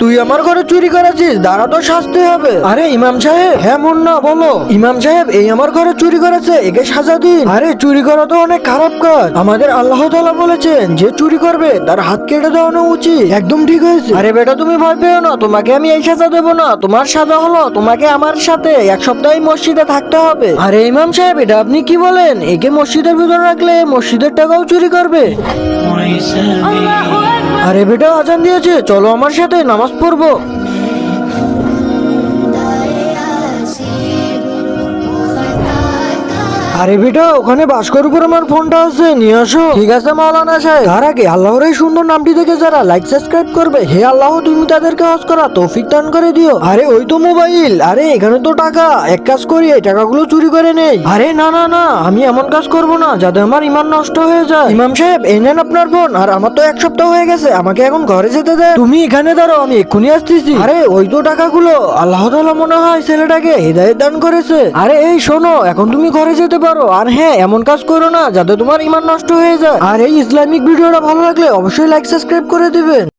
তুই আমার ঘরে চুরি করেছিস, দাঁড়া তো শাস্তি হবে। আরে ইমাম সাহেব। হ্যাঁ মুন্না বলো। ইমাম সাহেব, এই আমার ঘরে চুরি করেছে, একে সাজা দিন। আরে চুরি করা তো অনেক খারাপ কাজ। আমাদের আল্লাহ তাআলা বলেছেন যে চুরি করবে তার হাত কেটে দেওয়ানো উচিত। একদম ঠিক হয়েছে। আরে বেটা তুমি ভয় পেও না, তোমাকে আমি এই সাজা দেবো না। তোমার সাজা হলো তোমাকে আমার সাথে এক সপ্তাহ মসজিদে থাকতে হবে। আরে ইমাম সাহেব, এটা আপনি কি বলেন? একে মসজিদের ভিতরে রাখলে মসজিদের টাকাও চুরি করবে। আরে বেটা আজান দিয়েছে, চলো আমার সাথে নামাজ পড়বো। আরে বেটা, ওখানে বাস্কর উপর আমার ফোনটা আছে, নিয়ে আসো। ঠিক আছে মাওলানা সাহেব। তার আগে আল্লাহর এই সুন্দর নামটি দেখে যারা লাইক সাবস্ক্রাইব করবে, হে আল্লাহ তুমি তাদেরকে হজ করা তৌফিক দান করে দিও। আরে ওই তো মোবাইল। আরে এখানে তো টাকা। এক কাজ করি, এই টাকাগুলো চুরি করে নেই। আরে না না না, আমি এমন কাজ করব না যাতে আমার ইমান নষ্ট হয়ে যায়। ইমাম সাহেব এই নেন আপনার ফোন। আর আমার তো এক সপ্তাহ হয়ে গেছে, আমাকে এখন ঘরে যেতে দেন। তুমি এখানে দাঁড়াও, আমি এক্ষুনি আসতেছি। আরে ওই তো টাকাগুলো। আল্লাহ তাআলা মনে হয় ছেলেটাকে হিদায়াত দান করেছে। আরে এই শোনো, এখন তুমি ঘরে যেতে পারো। আর হ্যাঁ, এমন কাজ করো না যাতে তোমার ইমান নষ্ট হয়ে যায়। আর এই ইসলামিক ভিডিওটা ভালো লাগলে অবশ্যই লাইক সাবস্ক্রাইব করে দিবেন।